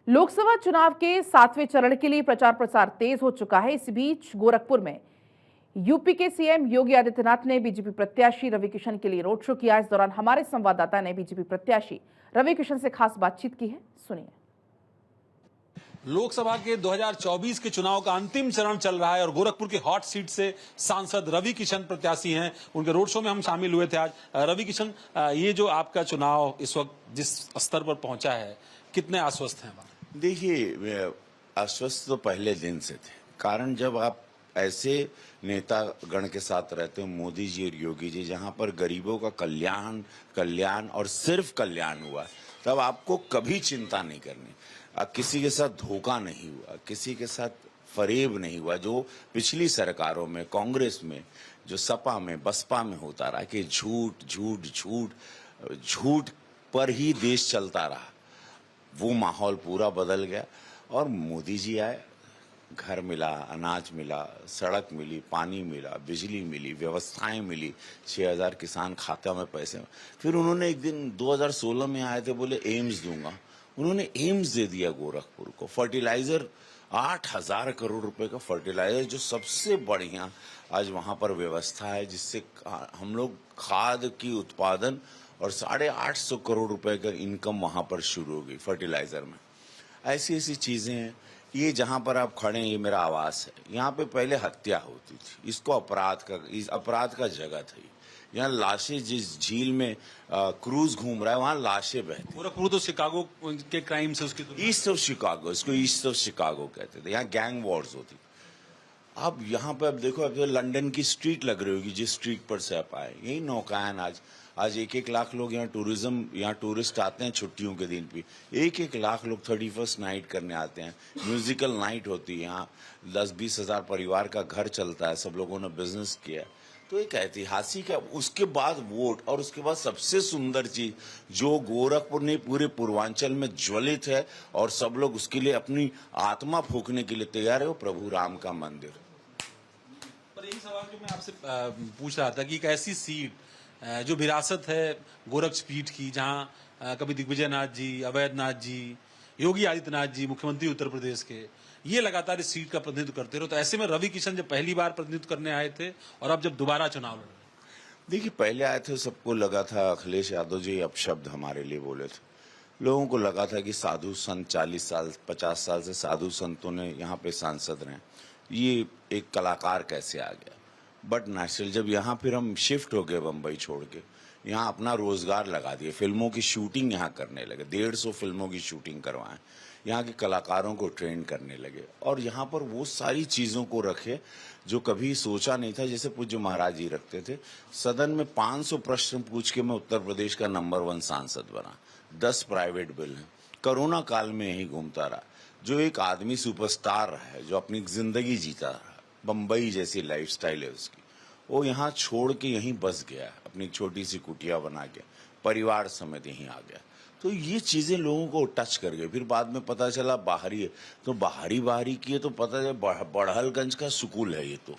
लोकसभा चुनाव के 7वें चरण के लिए प्रचार प्रसार तेज हो चुका है। इस बीच गोरखपुर में यूपी के सीएम योगी आदित्यनाथ ने बीजेपी प्रत्याशी रवि किशन के लिए रोड शो किया। इस दौरान हमारे संवाददाता ने बीजेपी प्रत्याशी रवि किशन से खास बातचीत की है, सुनिए। लोकसभा के 2024 के चुनाव का अंतिम चरण चल रहा है और गोरखपुर की हॉट सीट से सांसद रवि किशन प्रत्याशी हैं। उनके रोड शो में हम शामिल हुए थे आज। रवि किशन, ये जो आपका चुनाव इस वक्त जिस स्तर पर पहुंचा है, कितने आश्वस्त हैं? देखिए, आश्वस्त तो पहले दिन से थे। कारण जब आप ऐसे नेता गण के साथ रहते हो, मोदी जी और योगी जी, जहां पर गरीबों का कल्याण और सिर्फ कल्याण हुआ, तब आपको कभी चिंता नहीं करनी। किसी के साथ धोखा नहीं हुआ, किसी के साथ फरेब नहीं हुआ, जो पिछली सरकारों में, कांग्रेस में, जो सपा में, बसपा में होता रहा कि झूठ झूठ झूठ झूठ पर ही देश चलता रहा। वो माहौल पूरा बदल गया और मोदी जी आए, घर मिला, अनाज मिला, सड़क मिली, पानी मिला, बिजली मिली, व्यवस्थाएं मिली, 6000 किसान खाता में पैसे। फिर उन्होंने एक दिन 2016 में आए थे, बोले एम्स दूंगा। उन्होंने एम्स दे दिया गोरखपुर को। फर्टिलाइजर 8000 करोड़ रुपए का फर्टिलाइजर, जो सबसे बढ़िया आज वहां पर व्यवस्था है, जिससे हम लोग खाद की उत्पादन और 850 करोड़ रुपए का इनकम वहां पर शुरू हो गई फर्टिलाइजर में। ऐसी ऐसी चीजें हैं। ये जहां पर आप खड़े हैं, ये मेरा आवास है। यहाँ पे पहले हत्या होती थी, इसको अपराध का जगह था। यहाँ लाशें, जिस झील में क्रूज घूम रहा है, वहां लाशें बहती। गोरखपुर तो शिकागो के क्राइम से उसकी ईस्ट ऑफ शिकागो, इसको ईस्ट ऑफ शिकागो कहते थे। यहाँ गैंग वॉर्स होती। अब यहाँ पे अब देखो, अब तो लंदन की स्ट्रीट लग रही होगी, जिस स्ट्रीट पर से आप आए। यही नौकायन आज 1-1 लाख लोग यहाँ टूरिस्ट आते हैं छुट्टियों के दिन भी। 1-1 लाख लोग 31st नाइट करने आते हैं। म्यूजिकल नाइट होती है यहाँ। 10-20 हजार परिवार का घर चलता है, सब लोगों ने बिजनेस किया। तो एक ऐतिहासिक है। उसके बाद वोट, और उसके बाद सबसे सुंदर चीज जो गोरखपुर ने पूरे पूर्वांचल में ज्वलित है और सब लोग उसके लिए अपनी आत्मा फूंकने के लिए तैयार है, वो प्रभु राम का मंदिर। पर यही सवाल जो मैं आपसे पूछ रहा था कि एक ऐसी सीट जो विरासत है गोरक्ष पीठ की, जहां कभी दिग्विजय नाथ जी, अवैधनाथ जी, योगी आदित्यनाथ जी, मुख्यमंत्री उत्तर प्रदेश के, ये लगातार इस सीट का प्रतिनिधित्व करते रहो। तो ऐसे में रवि किशन जब पहली बार प्रतिनिधित्व करने आए थे और अब जब दोबारा चुनाव लड़ रहे, देखिए, पहले आए थे, सबको लगा था अखिलेश यादव जी अपशब्द हमारे लिए बोले थे। लोगों को लगा था कि साधु संत 40 साल 50 साल से साधु संतों ने यहाँ पे सांसद रहे, ये एक कलाकार कैसे आ गया। बट नेचुरल जब यहाँ फिर हम शिफ्ट हो गए बम्बई छोड़ के, यहाँ अपना रोजगार लगा दिए, फिल्मों की शूटिंग यहाँ करने लगे, 150 फिल्मों की शूटिंग करवाएं, यहाँ के कलाकारों को ट्रेन करने लगे और यहाँ पर वो सारी चीजों को रखे जो कभी सोचा नहीं था। जैसे पूज्य महाराज जी रखते थे, सदन में 500 प्रश्न पूछ के मैं उत्तर प्रदेश का नंबर 1 सांसद बना। 10 प्राइवेट बिल हैं। कोरोना काल में यही घूमता रहा। जो एक आदमी सुपरस्टार रहा है, जो अपनी जिंदगी जीता रहा, बम्बई जैसी लाइफस्टाइल है उसकी, वो यहाँ छोड़ के यहीं बस गया, अपनी छोटी सी कुटिया बना के परिवार समेत यहीं आ गया। तो ये चीजें लोगों को टच कर गई। फिर बाद में पता चला बाहरी है, तो बाहरी की है, तो पता चला बड़हलगंज का सुकूल है ये, तो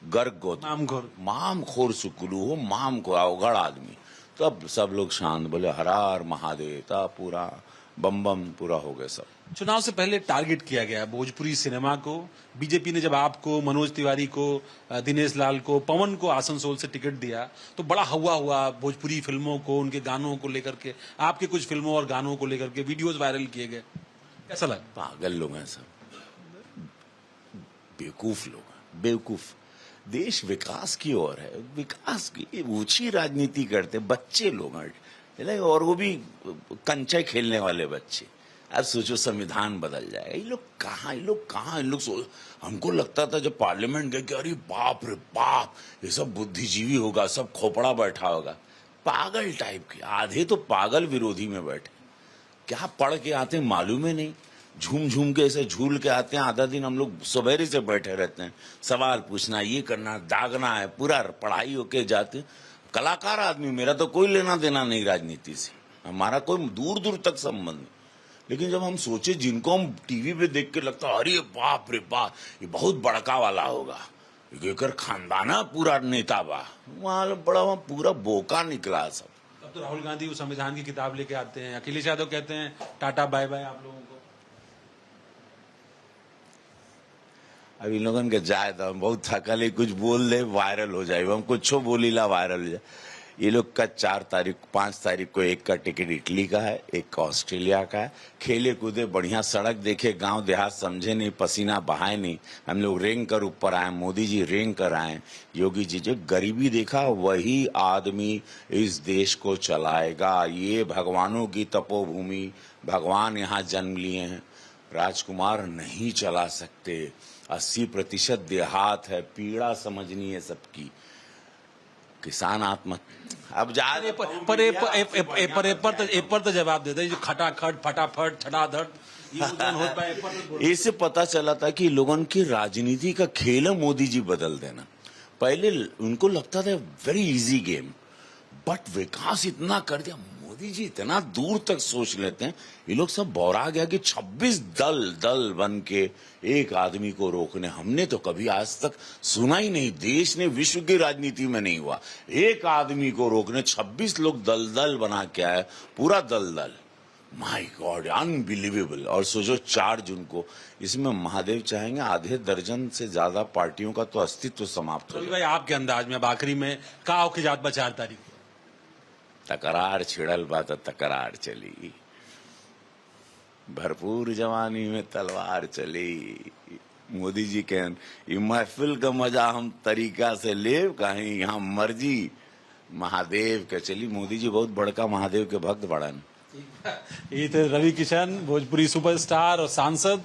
गर्ग गौतम मामखोर सुकुलू हो, माम को अवगढ़ आदमी। तब सब लोग शांत, बोले हर हर महादेव, तब पूरा बम बम पूरा हो गया सब। चुनाव से पहले टारगेट किया गया भोजपुरी सिनेमा को। बीजेपी ने जब आपको, मनोज तिवारी को, दिनेश लाल को, पवन को आसनसोल से टिकट दिया तो बड़ा हवा हुआ भोजपुरी फिल्मों को, उनके गानों को लेकर के, आपके कुछ फिल्मों और गानों को लेकर के वीडियोस वायरल किए गए। कैसा लगा? पागल लोग हैं सब, बेवकूफ लोग हैं, बेवकूफ। देश विकास की ओर है, विकास की ऊंची राजनीति करते बच्चे लोग हैं, और वो भी कंचे खेलने वाले बच्चे। अब सोचो संविधान बदल जाएगा, ये लोग कहाँ इन लोग हमको लगता था जब पार्लियामेंट गए कि अरे बाप रे बाप, ये सब बुद्धिजीवी होगा, सब खोपड़ा बैठा होगा। पागल टाइप के, आधे तो पागल विरोधी में बैठे, क्या पढ़ के आते हैं मालूम ही नहीं, झूम के ऐसे झूल के आते हैं। आधा दिन हम लोग सवेरे से बैठे रहते हैं, सवाल पूछना, ये करना, दागना है, पूरा पढ़ाई होके जाते। कलाकार आदमी, मेरा तो कोई लेना देना नहीं राजनीति से, हमारा कोई दूर दूर तक संबंध नहीं। लेकिन जब हम सोचे, जिनको हम टीवी पे देख के लगता अरे बाप रे बाप, ये बहुत बड़का वाला होगा, एक खानदाना पूरा नेता बा, वहां वहां पूरा बोका निकला सब। अब तो राहुल गांधी उस संविधान की किताब लेके आते हैं, अखिलेश यादव कहते हैं टाटा बाय बाय आप लोगों को। अब इन लोगन के जाए तो हम बहुत थकल है, कुछ बोल दे वायरल हो जाए, हम कुछ बोलीला वायरल हो जाए। ये लोग का 5 तारीख को एक का टिकट इटली का है, एक का ऑस्ट्रेलिया का है। खेले कूदे बढ़िया, सड़क देखे, गांव देहात समझे नहीं, पसीना बहाए नहीं, हम लोग रेंग कर ऊपर आए, मोदी जी रेंग कर आए। योगी जी जो गरीबी देखा वही आदमी इस देश को चलाएगा। ये भगवानों की तपोभूमि, भगवान यहाँ जन्म लिए हैं, राजकुमार नहीं चला सकते। 80% देहात है, पीड़ा समझनी है सबकी। किसान आत्महत्या अब जा पर तो जवाब देते जो खटाखट फटाफट छटाधड़ ये उदाहरण होता है पर इससे पता चला था कि लोगों की राजनीति का खेल है मोदी जी बदल देना। पहले उनको लगता था वेरी इजी गेम, बट विकास इतना कर दिया, मोदी जी इतना दूर तक सोच लेते हैं। ये लोग सब बौरा गया कि 26 दल बन के एक आदमी को रोकने, हमने तो कभी आज तक सुना ही नहीं, देश ने विश्व की राजनीति में नहीं हुआ। एक आदमी को रोकने 26 लोग दल बना के आए, पूरा दल। My God, unbelievable. और सोचो 4 जून को, इसमें महादेव चाहेंगे आधे दर्जन से ज्यादा पार्टियों का तो अस्तित्व समाप्त हो तो भाई आपके अंदाज में अब आखिरी में का हो के जात बा 4 तारीख तकरार छिड़ल बा तो तकरार चली, भरपूर जवानी में तलवार चली। मोदी जी के ये महफिल का मजा हम तरीका से ले, कहीं यहाँ मर्जी महादेव के चली। मोदी जी बहुत बड़का महादेव के भक्त बड़न। ये थे रवि किशन, भोजपुरी सुपरस्टार और सांसद,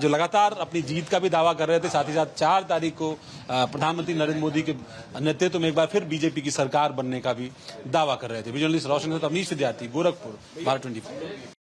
जो लगातार अपनी जीत का भी दावा कर रहे थे। साथ ही साथ 4 तारीख को प्रधानमंत्री नरेंद्र मोदी के नेतृत्व में एक बार फिर बीजेपी की सरकार बनने का भी दावा कर रहे थे। विजुअलिस्ट रोशन अवनीश विद्यार्थी, गोरखपुर, भारत 24।